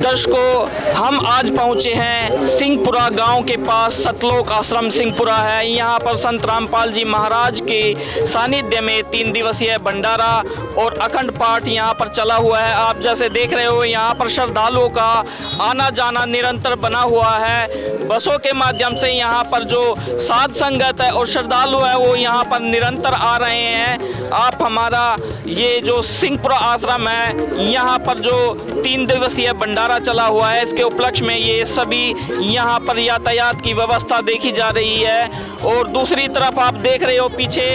दर्शकों, हम आज पहुंचे हैं सिंहपुरा गांव के पास। सतलोक आश्रम सिंहपुरा है। यहां पर संत रामपाल जी महाराज के सानिध्य में 3 दिवसीय भंडारा और अखंड पाठ यहां पर चला हुआ है। आप जैसे देख रहे हो, यहां पर श्रद्धालुओं का आना जाना निरंतर बना हुआ है। बसों के माध्यम से यहां पर जो साध संगत है और श्रद्धालु है वो यहां पर निरंतर आ रहे हैं। आप हमारा ये जो सिंहपुरा आश्रम है, यहाँ पर जो 3 दिवसीय भंडारा चला हुआ है, इसके उपलक्ष्य में ये सभी यहाँ पर यातायात की व्यवस्था देखी जा रही है। और दूसरी तरफ आप देख रहे हो पीछे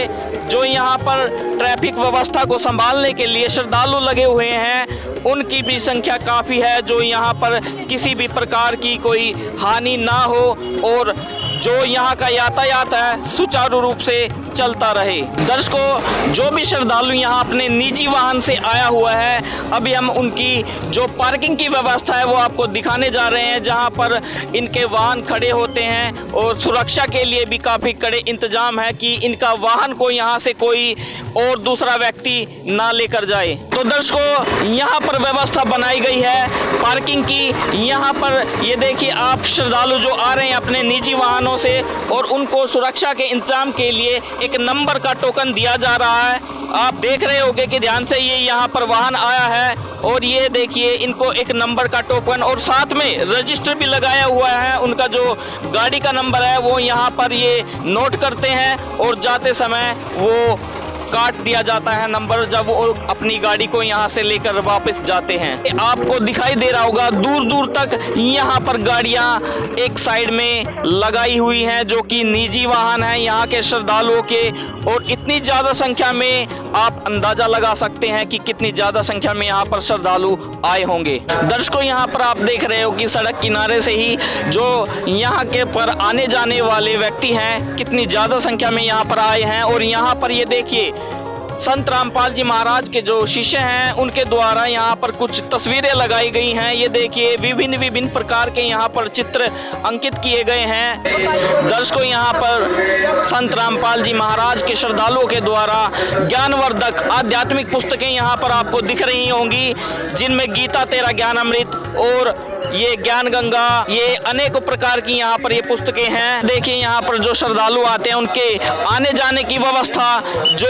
जो यहाँ पर ट्रैफिक व्यवस्था को संभालने के लिए श्रद्धालु लगे हुए हैं, उनकी भी संख्या काफ़ी है, जो यहाँ पर किसी भी प्रकार की कोई हानि ना हो और जो यहाँ का यातायात है सुचारू रूप से चलता रहे। दर्शकों, जो भी श्रद्धालु यहाँ अपने निजी वाहन से आया हुआ है, अभी हम उनकी जो पार्किंग की व्यवस्था है वो आपको दिखाने जा रहे हैं, जहाँ पर इनके वाहन खड़े होते हैं और सुरक्षा के लिए भी काफ़ी कड़े इंतजाम है कि इनका वाहन को यहाँ से कोई और दूसरा व्यक्ति ना लेकर जाए। तो दर्शकों, यहाँ पर व्यवस्था बनाई गई है पार्किंग की। यहाँ पर ये देखिए, आप श्रद्धालु जो आ रहे हैं अपने निजी वाहनों से, और उनको सुरक्षा के इंतजाम के लिए एक नंबर का टोकन दिया जा रहा है। आप देख रहे होंगे कि ध्यान से ये यहाँ पर वाहन आया है और ये देखिए इनको एक नंबर का टोकन और साथ में रजिस्टर भी लगाया हुआ है। उनका जो गाड़ी का नंबर है वो यहाँ पर ये नोट करते हैं और जाते समय वो काट दिया जाता है नंबर, जब वो अपनी गाड़ी को यहाँ से लेकर वापस जाते हैं। आपको दिखाई दे रहा होगा दूर दूर तक यहाँ पर गाड़ियाँ एक साइड में लगाई हुई हैं, जो कि निजी वाहन हैं यहाँ के श्रद्धालुओं के। और इतनी ज़्यादा संख्या में आप अंदाज़ा लगा सकते हैं कि कितनी ज़्यादा संख्या में यहाँ पर श्रद्धालु आए होंगे। दर्शकों, यहाँ पर आप देख रहे हो कि सड़क किनारे से ही जो यहाँ के पर आने जाने वाले व्यक्ति हैं, कितनी ज़्यादा संख्या में यहाँ पर आए हैं। और यहाँ पर ये देखिए, संत रामपाल जी महाराज के जो शिष्य हैं उनके द्वारा यहाँ पर कुछ तस्वीरें लगाई गई हैं। ये देखिए, विभिन्न प्रकार के यहाँ पर चित्र अंकित किए गए हैं। दर्शकों, यहाँ पर संत रामपाल जी महाराज के श्रद्धालुओं के द्वारा ज्ञानवर्धक आध्यात्मिक पुस्तकें यहाँ पर आपको दिख रही होंगी, जिनमें गीता तेरा ज्ञान अमृत और ये ज्ञान गंगा, ये अनेक प्रकार की यहाँ पर ये पुस्तकें हैं। देखिए, यहाँ पर जो श्रद्धालु आते हैं उनके आने जाने की व्यवस्था जो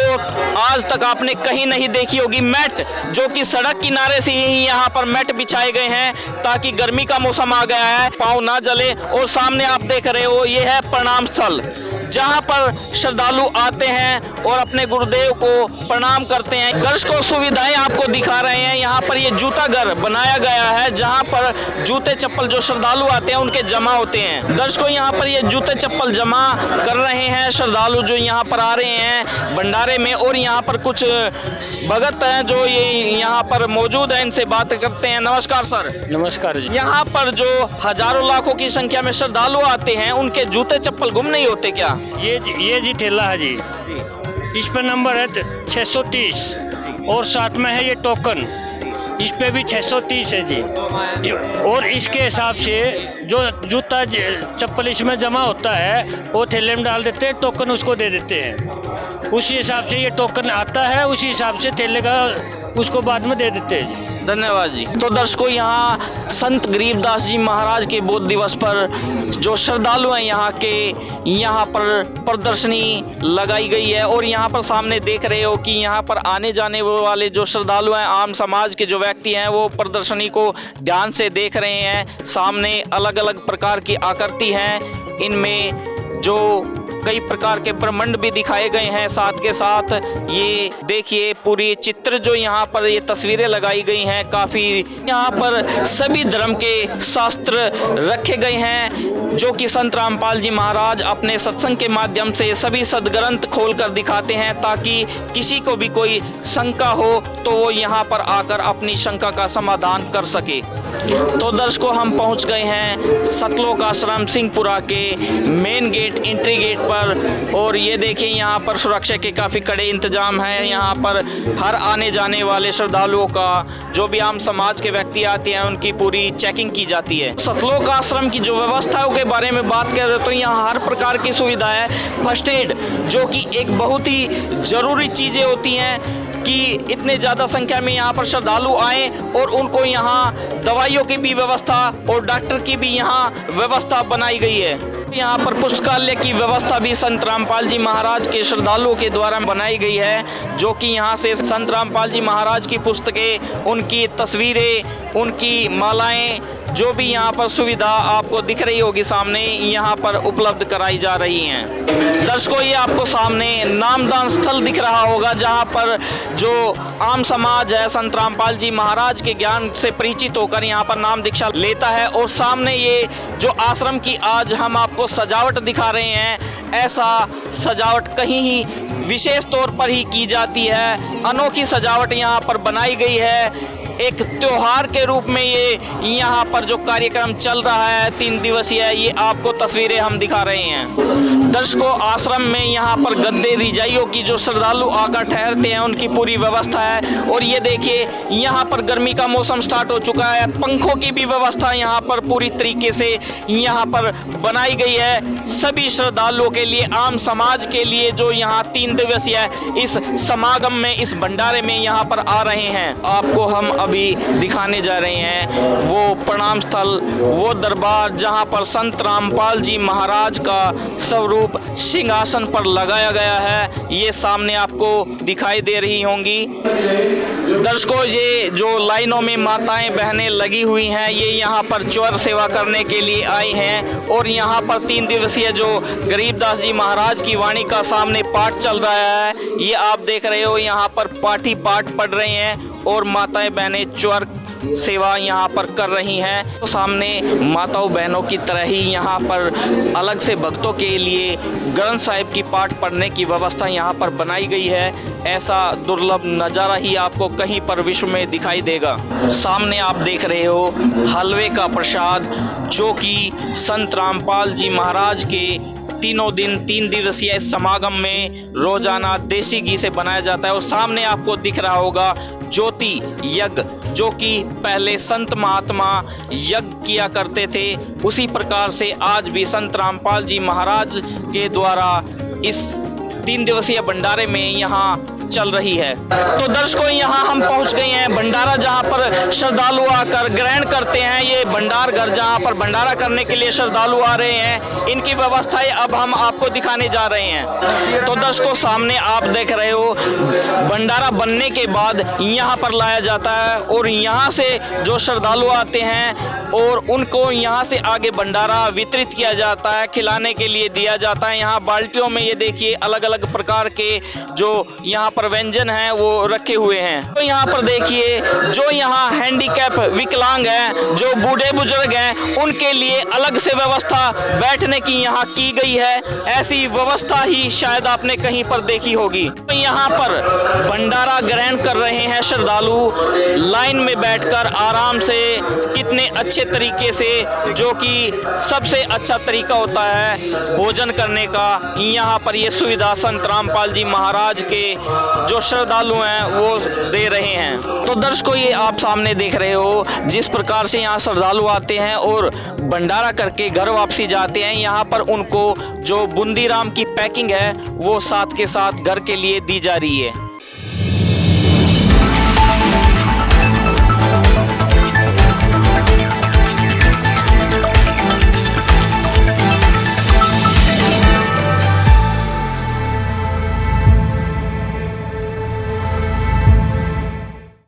आज तक आपने कहीं नहीं देखी होगी। मैट, जो कि सड़क किनारे से ही यहाँ पर मैट बिछाए गए हैं, ताकि गर्मी का मौसम आ गया है, पाँव ना जले। और सामने आप देख रहे हो, ये है प्रणाम स्थल, जहाँ पर श्रद्धालु आते हैं और अपने गुरुदेव को प्रणाम करते हैं। दर्शकों, सुविधाएं आपको दिखा रहे हैं। यहाँ पर ये जूता घर बनाया गया है, जहाँ पर जूते चप्पल जो श्रद्धालु आते हैं उनके जमा होते हैं। दर्शकों, यहाँ पर ये जूते चप्पल जमा कर रहे हैं श्रद्धालु जो यहाँ पर आ रहे हैं भंडारे में। और यहाँ पर कुछ भगत हैं जो ये यहाँ पर मौजूद है, इनसे बात करते हैं। नमस्कार सर। नमस्कार जी। यहाँ पर जो हजारों लाखों की संख्या में श्रद्धालु आते हैं, उनके जूते चप्पल गुम नहीं होते क्या? ये जी ठेला है जी, इस पे नंबर है 630 और साथ में है ये टोकन, इस पे भी 630 है जी। और इसके हिसाब से जो जूता चप्पल इसमें जमा होता है वो थैले में डाल देते हैं, टोकन उसको दे देते हैं। उसी हिसाब से ये टोकन आता है, उसी हिसाब से थैले का उसको बाद में दे देते हैं जी। धन्यवाद जी। तो दर्शकों, यहाँ संत गरीबदास जी महाराज के बोध दिवस पर जो श्रद्धालु हैं यहाँ के, यहाँ पर प्रदर्शनी लगाई गई है। और यहाँ पर सामने देख रहे हो कि यहाँ पर आने जाने वाले जो श्रद्धालु हैं, आम समाज के जो व्यक्ति हैं, वो प्रदर्शनी को ध्यान से देख रहे हैं। सामने अलग अलग प्रकार की आकृति हैं, इनमें जो कई प्रकार के ब्रह्मांड भी दिखाए गए हैं। साथ के साथ ये देखिए पूरी चित्र जो यहाँ पर ये तस्वीरें लगाई गई हैं, काफ़ी यहाँ पर सभी धर्म के शास्त्र रखे गए हैं, जो कि संत रामपाल जी महाराज अपने सत्संग के माध्यम से सभी सदग्रंथ खोल कर दिखाते हैं, ताकि किसी को भी कोई शंका हो तो वो यहाँ पर आकर अपनी शंका का समाधान कर सके। तो दर्शकों, हम पहुँच गए हैं सतलोक आश्रम सिंहपुरा के मेन गेट, एंट्री गेट पर। और ये देखिए, यहाँ पर सुरक्षा के काफ़ी कड़े इंतजाम हैं। यहाँ पर हर आने जाने वाले श्रद्धालुओं का, जो भी आम समाज के व्यक्ति आते हैं, उनकी पूरी चेकिंग की जाती है। सतलोक आश्रम की जो व्यवस्थाओं के बारे में बात करें तो यहाँ हर प्रकार की सुविधा है। फर्स्ट एड, जो कि एक बहुत ही ज़रूरी चीज़ें होती हैं, कि इतने ज़्यादा संख्या में यहाँ पर श्रद्धालु आए और उनको यहाँ दवाइयों की भी व्यवस्था और डॉक्टर की भी यहाँ व्यवस्था बनाई गई है। यहाँ पर पुस्तकालय की व्यवस्था भी संत रामपाल जी महाराज के श्रद्धालुओं के द्वारा बनाई गई है, जो कि यहाँ से संत रामपाल जी महाराज की पुस्तकें, उनकी तस्वीरें, उनकी मालाएं, जो भी यहाँ पर सुविधा आपको दिख रही होगी सामने, यहाँ पर उपलब्ध कराई जा रही हैं। दर्शकों, ये आपको सामने नामदान स्थल दिख रहा होगा, जहाँ पर जो आम समाज है संत रामपाल जी महाराज के ज्ञान से परिचित होकर यहाँ पर नाम दीक्षा लेता है। और सामने ये जो आश्रम की आज हम आपको सजावट दिखा रहे हैं, ऐसा सजावट कहीं ही विशेष तौर पर ही की जाती है। अनोखी सजावट यहाँ पर बनाई गई है। एक त्योहार के रूप में ये यहाँ पर जो कार्यक्रम चल रहा है 3 दिवसीय, ये आपको तस्वीरें हम दिखा रहे हैं। दर्शकों, आश्रम में यहाँ पर गद्दे रिजाइयों की जो श्रद्धालु आकर ठहरते हैं उनकी पूरी व्यवस्था है। और ये देखिए, यहाँ पर गर्मी का मौसम स्टार्ट हो चुका है, पंखों की भी व्यवस्था यहाँ पर पूरी तरीके से यहाँ पर बनाई गई है सभी श्रद्धालुओं के लिए, आम समाज के लिए जो यहाँ 3 दिवसीय इस समागम में, इस भंडारे में यहाँ पर आ रहे हैं। आपको हम अभी दिखाने जा रहे हैं वो प्रणाम स्थल, वो दरबार जहां पर संत रामपाल जी महाराज का स्वरूप सिंहासन पर लगाया गया है। ये सामने आपको दिखाई दे रही होंगी। दर्शकों, ये जो लाइनों में माताएं बहनें लगी हुई हैं, ये यहाँ पर चौर सेवा करने के लिए आई हैं। और यहाँ पर 3 दिवसीय जो गरीबदास जी महाराज की वाणी का सामने पाठ चल रहा है, ये आप देख रहे हो। यहाँ पर पाठी पाठ पढ़ रहे हैं और माताएं बहनें चौर सेवा यहाँ पर कर रही हैं। तो सामने माताओं बहनों की तरह ही यहाँ पर अलग से भक्तों के लिए ग्रंथ साहिब की पाठ पढ़ने की व्यवस्था यहाँ पर बनाई गई है। ऐसा दुर्लभ नज़ारा ही आपको कहीं पर विश्व में दिखाई देगा। सामने आप देख रहे हो हलवे का प्रसाद, जो कि संत रामपाल जी महाराज के तीनों दिन 3 दिवसीय इस समागम में रोजाना देसी घी से बनाया जाता है। और सामने आपको दिख रहा होगा ज्योति यज्ञ, जो कि पहले संत महात्मा यज्ञ किया करते थे, उसी प्रकार से आज भी संत रामपाल जी महाराज के द्वारा इस 3 दिवसीय भंडारे में यहाँ चल रही है। तो दर्शकों, यहाँ हम पहुँच गए हैं भंडारा, जहाँ पर श्रद्धालु आकर ग्रहण करते हैं। ये भंडार घर जहाँ पर भंडारा करने के लिए श्रद्धालु आ रहे हैं, इनकी व्यवस्थाएं अब हम आपको दिखाने जा रहे हैं। तो दर्शकों, सामने आप देख रहे हो भंडारा बनने के बाद यहाँ पर लाया जाता है और यहाँ से जो श्रद्धालु आते हैं और उनको यहाँ से आगे भंडारा वितरित किया जाता है, खिलाने के लिए दिया जाता है। यहाँ बाल्टियों में ये देखिए अलग अलग प्रकार के जो यहाँ पर व्यंजन हैं वो रखे हुए हैं। तो यहाँ पर देखिए, जो यहाँ हैंडीकैप विकलांग हैं, जो बूढ़े बुजुर्ग हैं, उनके लिए अलग से व्यवस्था बैठने की यहाँ की गई है। ऐसी व्यवस्था ही शायद आपने कहीं पर देखी होगी। तो यहाँ पर भंडारा ग्रहण कर रहे हैं श्रद्धालु लाइन में बैठकर आराम से, कितने अच्छे तरीके से, जो कि सबसे अच्छा तरीका होता है भोजन करने का। यहाँ पर ये सुविधा संत रामपाल जी महाराज के जो श्रद्धालु हैं वो दे रहे हैं। तो दर्शकों, ये आप सामने देख रहे हो जिस प्रकार से यहाँ श्रद्धालु आते हैं और भंडारा करके घर वापसी जाते हैं। यहाँ पर उनको जो बूंदी राम की पैकिंग है वो साथ के साथ घर के लिए दी जा रही है।